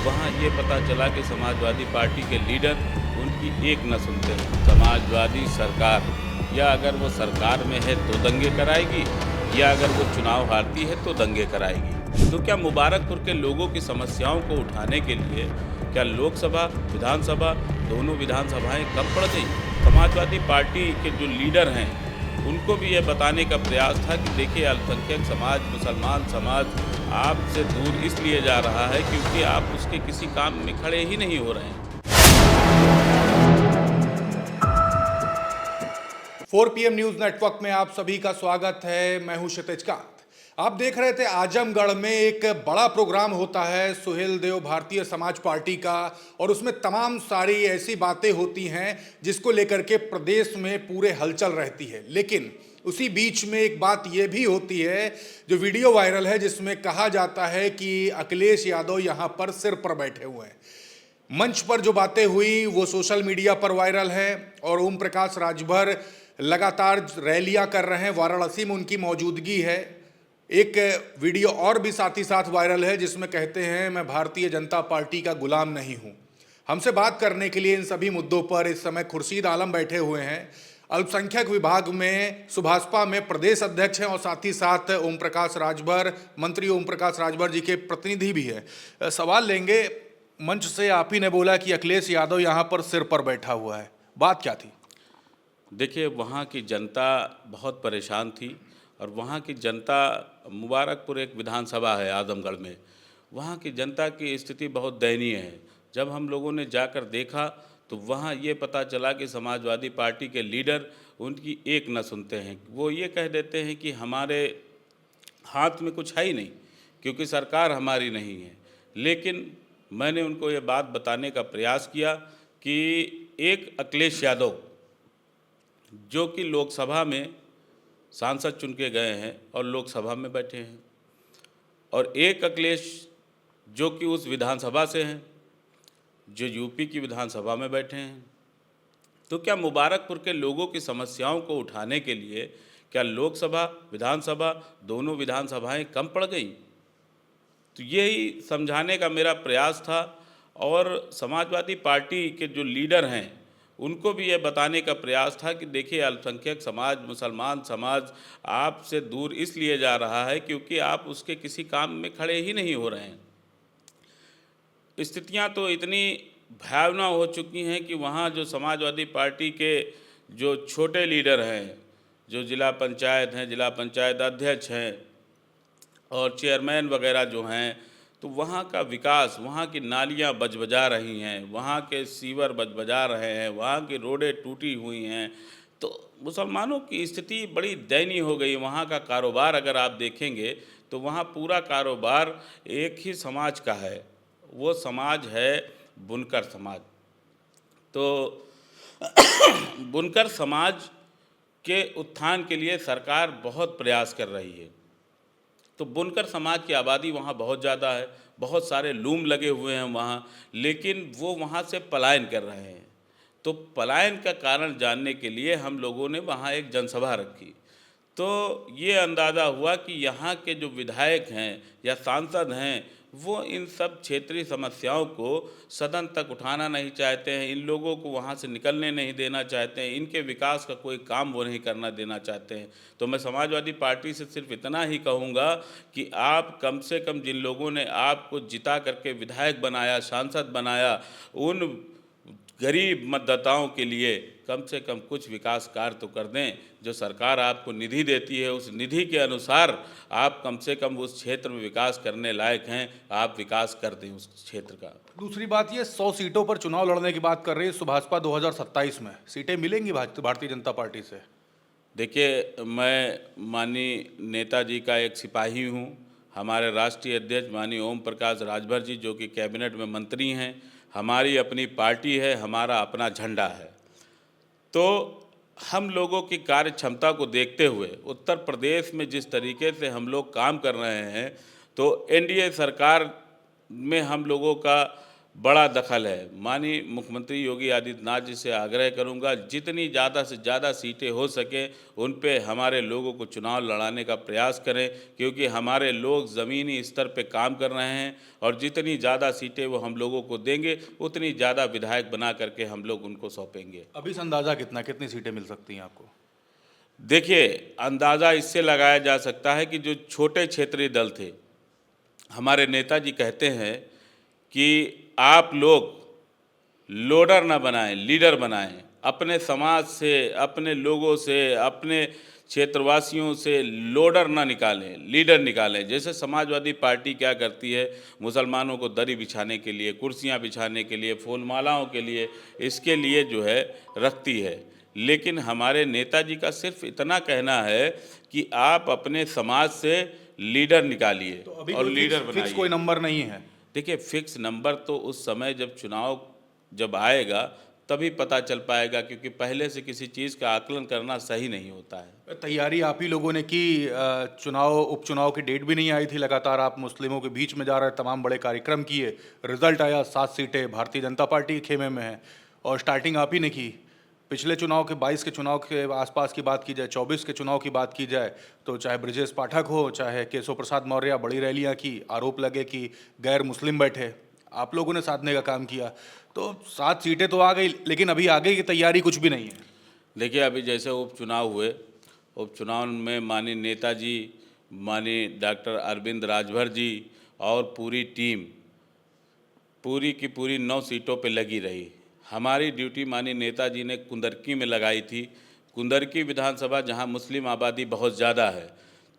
वहाँ ये पता चला कि समाजवादी पार्टी के लीडर उनकी एक न सुनते हैं। समाजवादी सरकार या अगर वो सरकार में है तो दंगे कराएगी या अगर वो चुनाव हारती है तो दंगे कराएगी। तो क्या मुबारकपुर के लोगों की समस्याओं को उठाने के लिए क्या लोकसभा, विधानसभा, दोनों विधानसभाएं कम पड़ गई? समाजवादी पार्टी के जो लीडर हैं उनको भी ये बताने का प्रयास था कि देखिए, अल्पसंख्यक समाज, मुसलमान समाज आपसे दूर इसलिए जा रहा है क्योंकि आप उसके किसी काम में खड़े ही नहीं हो रहे हैं। 4 PM न्यूज नेटवर्क में आप सभी का स्वागत है। मैं हूं क्षितिज कांत। आप देख रहे थे आजमगढ़ में एक बड़ा प्रोग्राम होता है सुहेल देव भारतीय समाज पार्टी का, और उसमें तमाम सारी ऐसी बातें होती हैं जिसको लेकर के प्रदेश में पूरे हलचल रहती है। लेकिन उसी बीच में एक बात यह भी होती है जो वीडियो वायरल है, जिसमें कहा जाता है कि अखिलेश यादव यहां पर सिर पर बैठे हुए हैं। मंच पर जो बातें हुई वो सोशल मीडिया पर वायरल है और ओम प्रकाश राजभर लगातार रैलियां कर रहे हैं, वाराणसी में उनकी मौजूदगी है। एक वीडियो और भी साथ ही साथ वायरल है जिसमें कहते हैं, मैं भारतीय जनता पार्टी का गुलाम नहीं हूं। हमसे बात करने के लिए इन सभी मुद्दों पर इस समय खुर्शीद आलम बैठे हुए हैं। अल्पसंख्यक विभाग में सुभाषपा में प्रदेश अध्यक्ष हैं और साथ ही साथ ओम प्रकाश राजभर, मंत्री ओम प्रकाश राजभर जी के प्रतिनिधि भी हैं। सवाल लेंगे मंच से। आप ही ने बोला कि अखिलेश यादव यहाँ पर सिर पर बैठा हुआ है, बात क्या थी? देखिए, वहाँ की जनता बहुत परेशान थी और वहाँ की जनता, मुबारकपुर एक विधानसभा है आजमगढ़ में, वहाँ की जनता की स्थिति बहुत दयनीय है। जब हम लोगों ने जाकर देखा तो वहाँ ये पता चला कि समाजवादी पार्टी के लीडर उनकी एक न सुनते हैं। वो ये कह देते हैं कि हमारे हाथ में कुछ है ही नहीं क्योंकि सरकार हमारी नहीं है। लेकिन मैंने उनको ये बात बताने का प्रयास किया कि एक अखिलेश यादव जो कि लोकसभा में सांसद चुन के गए हैं और लोकसभा में बैठे हैं, और एक अखिलेश जो कि उस विधानसभा से हैं, जो यूपी की विधानसभा में बैठे हैं। तो क्या मुबारकपुर के लोगों की समस्याओं को उठाने के लिए क्या लोकसभा, विधानसभा, दोनों विधानसभाएं कम पड़ गई? तो यही समझाने का मेरा प्रयास था और समाजवादी पार्टी के जो लीडर हैं उनको भी ये बताने का प्रयास था कि देखिए, अल्पसंख्यक समाज, मुसलमान समाज आपसे दूर इसलिए जा रहा है क्योंकि आप उसके किसी काम में खड़े ही नहीं हो रहे हैं। स्थितियां तो इतनी भयावना हो चुकी हैं कि वहाँ जो समाजवादी पार्टी के जो छोटे लीडर हैं, जो जिला पंचायत हैं, जिला पंचायत अध्यक्ष हैं और चेयरमैन वगैरह जो हैं, तो वहाँ का विकास, वहाँ की नालियाँ बजबजा रही हैं, वहाँ के सीवर बजबजा रहे हैं, वहाँ की रोडें टूटी हुई हैं। तो मुसलमानों की स्थिति बड़ी दयनीय हो गई। वहाँ का कारोबार अगर आप देखेंगे तो वहाँ पूरा कारोबार एक ही समाज का है, वो समाज है बुनकर समाज। तो बुनकर समाज के उत्थान के लिए सरकार बहुत प्रयास कर रही है। तो बुनकर समाज की आबादी वहाँ बहुत ज़्यादा है, बहुत सारे लूम लगे हुए हैं वहाँ, लेकिन वो वहाँ से पलायन कर रहे हैं। तो पलायन का कारण जानने के लिए हम लोगों ने वहाँ एक जनसभा रखी। तो ये अंदाज़ा हुआ कि यहाँ के जो विधायक हैं या सांसद हैं वो इन सब क्षेत्रीय समस्याओं को सदन तक उठाना नहीं चाहते हैं, इन लोगों को वहाँ से निकलने नहीं देना चाहते हैं, इनके विकास का कोई काम वो नहीं करना देना चाहते हैं। तो मैं समाजवादी पार्टी से सिर्फ इतना ही कहूँगा कि आप कम से कम जिन लोगों ने आपको जिता करके विधायक बनाया, सांसद बनाया, उन गरीब मतदाताओं के लिए कम से कम कुछ विकास कार्य तो कर दें। जो सरकार आपको निधि देती है उस निधि के अनुसार आप कम से कम उस क्षेत्र में विकास करने लायक हैं, आप विकास कर दें उस क्षेत्र का। दूसरी बात, ये 100 सीटों पर चुनाव लड़ने की बात कर रही है सुभाषपा। 2027 में सीटें मिलेंगी भारतीय जनता पार्टी से? देखिए, मैं माननीय नेताजी का एक सिपाही हूँ। हमारे राष्ट्रीय अध्यक्ष माननीय ओम प्रकाश राजभर जी जो कि कैबिनेट में मंत्री हैं, हमारी अपनी पार्टी है, हमारा अपना झंडा है। तो हम लोगों की कार्य क्षमता को देखते हुए उत्तर प्रदेश में जिस तरीके से हम लोग काम कर रहे हैं, तो एनडीए सरकार में हम लोगों का बड़ा दखल है। माननीय मुख्यमंत्री योगी आदित्यनाथ जी से आग्रह करूंगा, जितनी ज़्यादा से ज़्यादा सीटें हो सके उन पे हमारे लोगों को चुनाव लड़ाने का प्रयास करें, क्योंकि हमारे लोग ज़मीनी स्तर पे काम कर रहे हैं और जितनी ज़्यादा सीटें वो हम लोगों को देंगे उतनी ज़्यादा विधायक बना करके हम लोग उनको सौंपेंगे। अभी से अंदाजा कितनी सीटें मिल सकती हैं आपको? देखिए, अंदाज़ा इससे लगाया जा सकता है कि जो छोटे क्षेत्रीय दल थे, हमारे नेताजी कहते हैं कि आप लोग लोडर ना बनाएं, लीडर बनाएं। अपने समाज से, अपने लोगों से, अपने क्षेत्रवासियों से लोडर ना निकालें, लीडर निकालें। जैसे समाजवादी पार्टी क्या करती है, मुसलमानों को दरी बिछाने के लिए, कुर्सियां बिछाने के लिए, फूल मालाओं के लिए, इसके लिए जो है रखती है। लेकिन हमारे नेताजी का सिर्फ इतना कहना है कि आप अपने समाज से लीडर निकालिए तो अभी और कोई लीडर फिक्स कोई बनाइए। नंबर नहीं है? देखिए, फिक्स नंबर तो उस समय जब चुनाव जब आएगा तभी पता चल पाएगा, क्योंकि पहले से किसी चीज़ का आकलन करना सही नहीं होता है। तैयारी आप ही लोगों ने की, उपचुनाव की डेट भी नहीं आई थी, लगातार आप मुस्लिमों के बीच में जा रहे, तमाम बड़े कार्यक्रम किए, रिजल्ट आया, 7 सीटें भारतीय जनता पार्टी के खेमे में हैं और स्टार्टिंग आप ही ने की। पिछले चुनाव के 22 के चुनाव के आसपास की बात की जाए, 24 के चुनाव की बात की जाए, तो चाहे ब्रजेश पाठक हो, चाहे केशव प्रसाद मौर्य, बड़ी रैलियां की, आरोप लगे कि गैर मुस्लिम बैठे, आप लोगों ने साधने का काम किया। तो 7 सीटें तो आ गई, लेकिन अभी आगे की तैयारी कुछ भी नहीं है। देखिए, अभी जैसे उपचुनाव हुए, उपचुनाव में माननीय नेताजी, माननीय डॉक्टर अरविंद राजभर जी और पूरी टीम पूरी की पूरी 9 सीटों पे लगी रही। हमारी ड्यूटी माननीय नेताजी ने कुंदरकी में लगाई थी। कुंदरकी विधानसभा जहां मुस्लिम आबादी बहुत ज़्यादा है,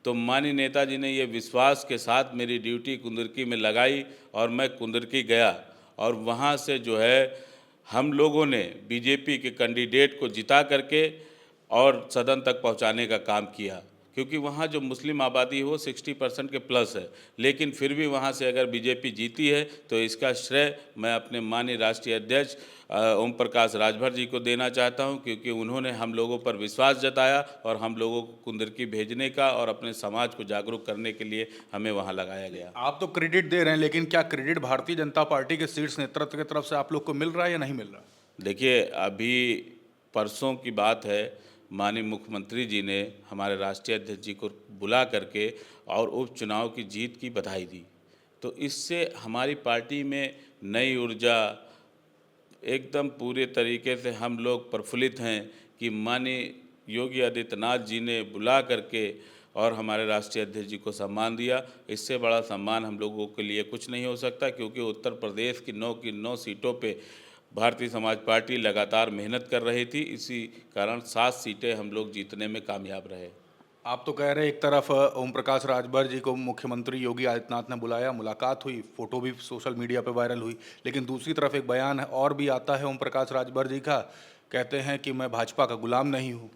तो माननीय नेताजी ने ये विश्वास के साथ मेरी ड्यूटी कुंदरकी में लगाई और मैं कुंदरकी गया और वहां से जो है हम लोगों ने बीजेपी के कैंडिडेट को जिता करके और सदन तक पहुंचाने का काम किया, क्योंकि वहाँ जो मुस्लिम आबादी है वो 60% के प्लस है। लेकिन फिर भी वहाँ से अगर बीजेपी जीती है तो इसका श्रेय मैं अपने माननीय राष्ट्रीय अध्यक्ष ओम प्रकाश राजभर जी को देना चाहता हूँ, क्योंकि उन्होंने हम लोगों पर विश्वास जताया और हम लोगों को कुंदरकी भेजने का और अपने समाज को जागरूक करने के लिए हमें वहाँ लगाया गया। आप तो क्रेडिट दे रहे हैं, लेकिन क्या क्रेडिट भारतीय जनता पार्टी के शीर्ष नेतृत्व की तरफ से आप लोग को मिल रहा है या नहीं मिल रहा? देखिए, अभी परसों की बात है, माननीय मुख्यमंत्री जी ने हमारे राष्ट्रीय अध्यक्ष जी को बुला करके और उपचुनाव की जीत की बधाई दी। तो इससे हमारी पार्टी में नई ऊर्जा, एकदम पूरे तरीके से हम लोग प्रफुल्लित हैं कि माननीय योगी आदित्यनाथ जी ने बुला करके और हमारे राष्ट्रीय अध्यक्ष जी को सम्मान दिया। इससे बड़ा सम्मान हम लोगों के लिए कुछ नहीं हो सकता, क्योंकि उत्तर प्रदेश की 9 सीटों पे भारतीय समाज पार्टी लगातार मेहनत कर रही थी। इसी कारण 7 सीटें हम लोग जीतने में कामयाब रहे। आप तो कह रहे हैं एक तरफ ओम प्रकाश राजभर जी को मुख्यमंत्री योगी आदित्यनाथ ने बुलाया, मुलाकात हुई, फोटो भी सोशल मीडिया पे वायरल हुई, लेकिन दूसरी तरफ एक बयान है और भी आता है ओम प्रकाश राजभर जी का, कहते हैं कि मैं भाजपा का गुलाम नहीं हूँ।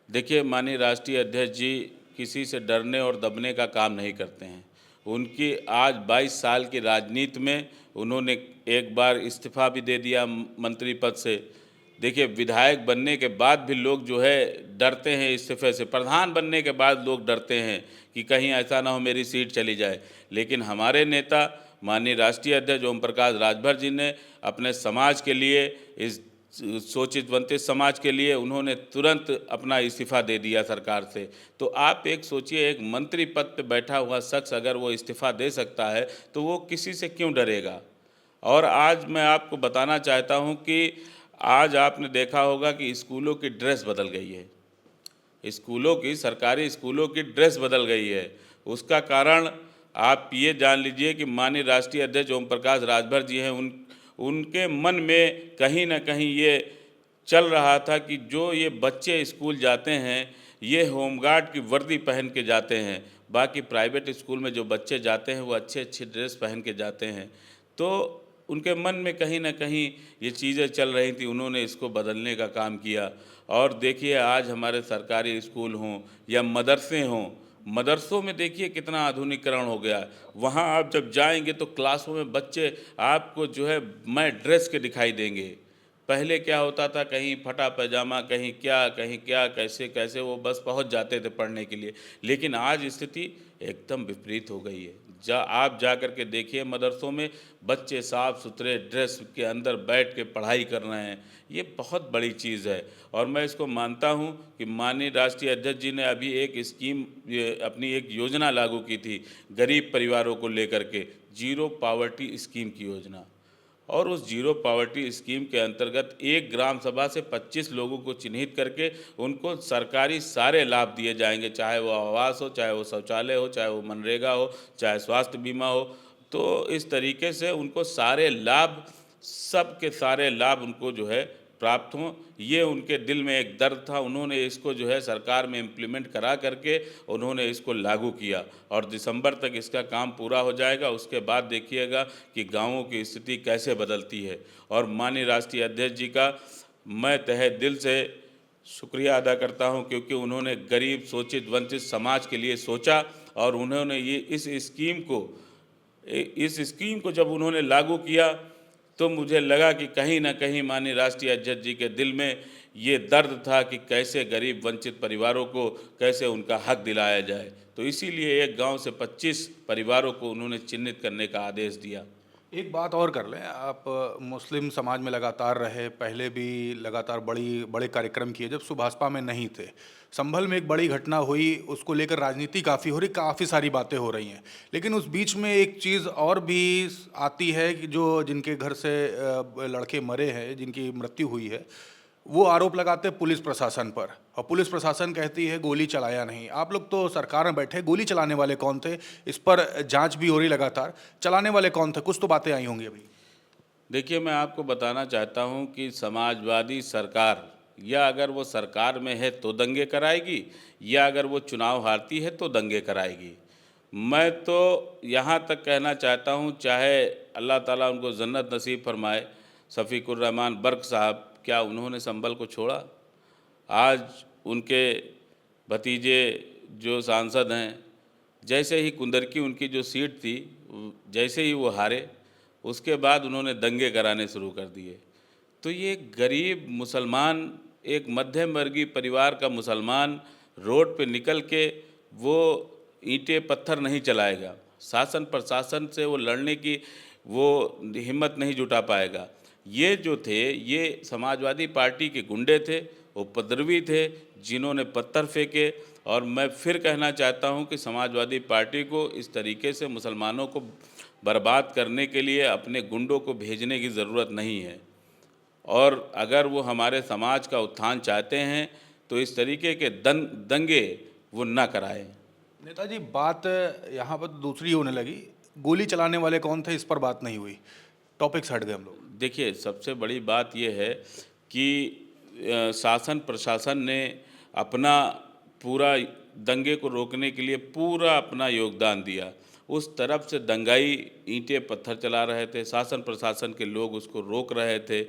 देखिए, माननीय राष्ट्रीय अध्यक्ष जी किसी से डरने और दबने का काम नहीं करते हैं। उनकी आज 22 साल की राजनीति में उन्होंने एक बार इस्तीफ़ा भी दे दिया मंत्री पद से। देखिए, विधायक बनने के बाद भी लोग जो है डरते हैं इस्तीफे से, प्रधान बनने के बाद लोग डरते हैं कि कहीं ऐसा ना हो मेरी सीट चली जाए। लेकिन हमारे नेता माननीय राष्ट्रीय अध्यक्ष ओम प्रकाश राजभर जी ने अपने समाज के लिए, इस शोषित वंचित समाज के लिए उन्होंने तुरंत अपना इस्तीफ़ा दे दिया सरकार से। तो आप एक सोचिए, एक मंत्री पद पे बैठा हुआ शख्स अगर वो इस्तीफ़ा दे सकता है तो वो किसी से क्यों डरेगा। और आज मैं आपको बताना चाहता हूँ कि आज आपने देखा होगा कि स्कूलों की ड्रेस बदल गई है, स्कूलों की, सरकारी स्कूलों की ड्रेस बदल गई है। उसका कारण आप ये जान लीजिए कि माननीय राष्ट्रीय अध्यक्ष ओम प्रकाश राजभर जी हैं, उनके मन में कहीं ना कहीं ये चल रहा था कि जो ये बच्चे स्कूल जाते हैं ये होमगार्ड की वर्दी पहन के जाते हैं, बाकी प्राइवेट स्कूल में जो बच्चे जाते हैं वो अच्छे अच्छे ड्रेस पहन के जाते हैं। तो उनके मन में कहीं ना कहीं ये चीज़ें चल रही थी, उन्होंने इसको बदलने का काम किया। और देखिए, आज हमारे सरकारी स्कूल हों या मदरसे हों, मदरसों में देखिए कितना आधुनिकीकरण हो गया है। वहाँ आप जब जाएंगे तो क्लासों में बच्चे आपको जो है मैं ड्रेस के दिखाई देंगे। पहले क्या होता था, कहीं फटा पैजामा, कहीं क्या, कैसे कैसे वो बस पहुँच जाते थे पढ़ने के लिए। लेकिन आज स्थिति एकदम विपरीत हो गई है। आप जा कर के देखिए मदरसों में बच्चे साफ़ सुथरे ड्रेस के अंदर बैठ के पढ़ाई कर रहे हैं। ये बहुत बड़ी चीज़ है और मैं इसको मानता हूँ कि माननीय राष्ट्रीय अध्यक्ष जी ने अभी एक स्कीम अपनी एक योजना लागू की थी गरीब परिवारों को लेकर के, जीरो पावर्टी स्कीम की योजना। और उस जीरो पावर्टी स्कीम के अंतर्गत एक ग्राम सभा से 25 लोगों को चिन्हित करके उनको सरकारी सारे लाभ दिए जाएंगे, चाहे वो आवास हो, चाहे वो शौचालय हो, चाहे वो मनरेगा हो, चाहे स्वास्थ्य बीमा हो। तो इस तरीके से उनको सारे लाभ, सब के सारे लाभ उनको जो है प्राप्त हों। ये उनके दिल में एक दर्द था, उन्होंने इसको जो है सरकार में इम्प्लीमेंट करा करके उन्होंने इसको लागू किया और दिसंबर तक इसका काम पूरा हो जाएगा। उसके बाद देखिएगा कि गाँवों की स्थिति कैसे बदलती है। और माननीय राष्ट्रीय अध्यक्ष जी का मैं तहे दिल से शुक्रिया अदा करता हूं, क्योंकि उन्होंने गरीब, शोषित, वंचित समाज के लिए सोचा और उन्होंने ये इस स्कीम को जब उन्होंने लागू किया तो मुझे लगा कि कहीं ना कहीं माननीय राष्ट्रीय अध्यक्ष जी के दिल में ये दर्द था कि कैसे गरीब वंचित परिवारों को कैसे उनका हक दिलाया जाए। तो इसीलिए एक गांव से 25 परिवारों को उन्होंने चिन्हित करने का आदेश दिया। एक बात और कर लें, आप मुस्लिम समाज में लगातार रहे, पहले भी लगातार बड़े कार्यक्रम किए जब सुभाषपा में नहीं थे। संभल में एक बड़ी घटना हुई, उसको लेकर राजनीति काफ़ी हो रही, काफ़ी सारी बातें हो रही हैं। लेकिन उस बीच में एक चीज़ और भी आती है कि जो जिनके घर से लड़के मरे हैं, जिनकी मृत्यु हुई है, वो आरोप लगाते हैं पुलिस प्रशासन पर और पुलिस प्रशासन कहती है गोली चलाया नहीं। आप लोग तो सरकार में बैठे, गोली चलाने वाले कौन थे? इस पर जांच भी हो रही लगातार, चलाने वाले कौन थे? कुछ तो बातें आई होंगी अभी। देखिए, मैं आपको बताना चाहता हूं कि समाजवादी सरकार, या अगर वो सरकार में है तो दंगे कराएगी, या अगर वो चुनाव हारती है तो दंगे कराएगी। मैं तो यहाँ तक कहना चाहता हूँ, चाहे अल्लाह ताला उनको जन्नत नसीब फरमाए, शफीकुर रहमान बर्क साहब, क्या उन्होंने संभल को छोड़ा? आज उनके भतीजे जो सांसद हैं, जैसे ही कुंदरकी उनकी जो सीट थी, जैसे ही वो हारे, उसके बाद उन्होंने दंगे कराने शुरू कर दिए। तो ये गरीब मुसलमान, एक मध्यम वर्गीय परिवार का मुसलमान रोड पे निकल के वो ईंटें पत्थर नहीं चलाएगा, शासन प्रशासन से वो लड़ने की वो हिम्मत नहीं जुटा पाएगा। ये जो थे, ये समाजवादी पार्टी के गुंडे थे, उपद्रवी थे, जिन्होंने पत्थर फेंके। और मैं फिर कहना चाहता हूं कि समाजवादी पार्टी को इस तरीके से मुसलमानों को बर्बाद करने के लिए अपने गुंडों को भेजने की ज़रूरत नहीं है। और अगर वो हमारे समाज का उत्थान चाहते हैं तो इस तरीके के दंगे वो ना कराएं। नेताजी, बात यहाँ पर दूसरी होने लगी, गोली चलाने वाले कौन थे इस पर बात नहीं हुई, टॉपिक हट गए हम लोग। देखिए, सबसे बड़ी बात यह है कि शासन प्रशासन ने अपना पूरा दंगे को रोकने के लिए पूरा अपना योगदान दिया। उस तरफ से दंगाई ईंटें पत्थर चला रहे थे, शासन प्रशासन के लोग उसको रोक रहे थे।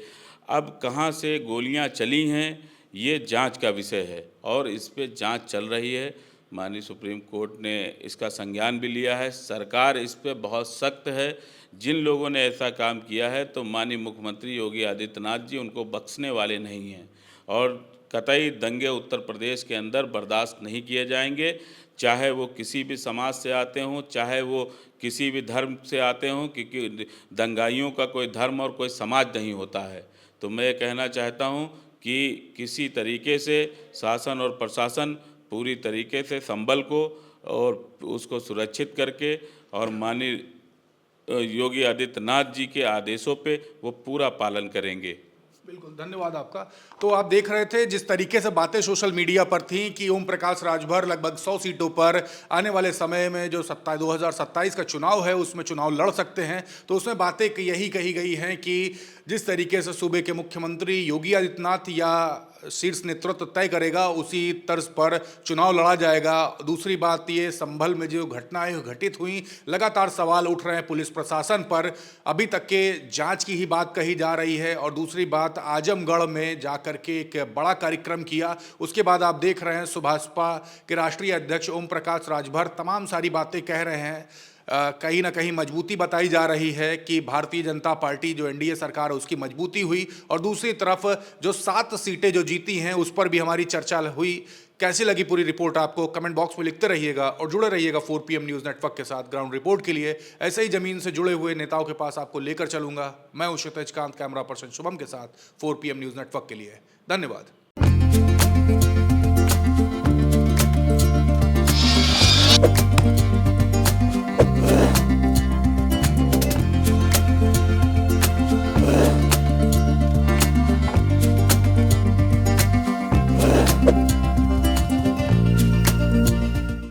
अब कहाँ से गोलियां चली हैं, ये जांच का विषय है और इस पे जांच चल रही है। माननीय सुप्रीम कोर्ट ने इसका संज्ञान भी लिया है। सरकार इस पे बहुत सख्त है। जिन लोगों ने ऐसा काम किया है तो माननीय मुख्यमंत्री योगी आदित्यनाथ जी उनको बख्शने वाले नहीं हैं और कतई दंगे उत्तर प्रदेश के अंदर बर्दाश्त नहीं किए जाएंगे, चाहे वो किसी भी समाज से आते हों, चाहे वो किसी भी धर्म से आते हों, क्योंकि दंगाइयों का कोई धर्म और कोई समाज नहीं होता है। तो मैं कहना चाहता हूं कि किसी तरीके से शासन और प्रशासन पूरी तरीके से संभल को और उसको सुरक्षित करके और माननीय योगी आदित्यनाथ जी के आदेशों पे वो पूरा पालन करेंगे। बिल्कुल, धन्यवाद आपका। तो आप देख रहे थे जिस तरीके से बातें सोशल मीडिया पर थी कि ओम प्रकाश राजभर लगभग 100 सीटों पर आने वाले समय में जो 2027 का चुनाव है उसमें चुनाव लड़ सकते हैं। तो उसमें बातें यही कही गई हैं कि जिस तरीके से सूबे के मुख्यमंत्री योगी आदित्यनाथ या शीर्ष नेतृत्व तय करेगा उसी तर्ज पर चुनाव लड़ा जाएगा। दूसरी बात ये, संभल में जो घटनाएं घटित हुई, लगातार सवाल उठ रहे हैं पुलिस प्रशासन पर, अभी तक के जांच की ही बात कही जा रही है। और दूसरी बात, आजमगढ़ में जाकर के एक बड़ा कार्यक्रम किया, उसके बाद आप देख रहे हैं सुभाषपा के राष्ट्रीय अध्यक्ष ओम प्रकाश राजभर तमाम सारी बातें कह रहे हैं। कहीं ना कहीं मजबूती बताई जा रही है कि भारतीय जनता पार्टी जो एनडीए सरकार है उसकी मजबूती हुई। और दूसरी तरफ जो 7 सीटें जो जीती हैं उस पर भी हमारी चर्चा हुई कैसी लगी पूरी रिपोर्ट आपको कमेंट बॉक्स में लिखते रहिएगा और जुड़े रहिएगा 4PM न्यूज़ नेटवर्क के साथ। ग्राउंड रिपोर्ट के लिए ऐसे ही जमीन से जुड़े हुए नेताओं के पास आपको लेकर चलूंगा। मैं हूं क्षितिज कांत, कैमरा पर्सन शुभम के साथ 4PM न्यूज़ नेटवर्क के लिए। धन्यवाद।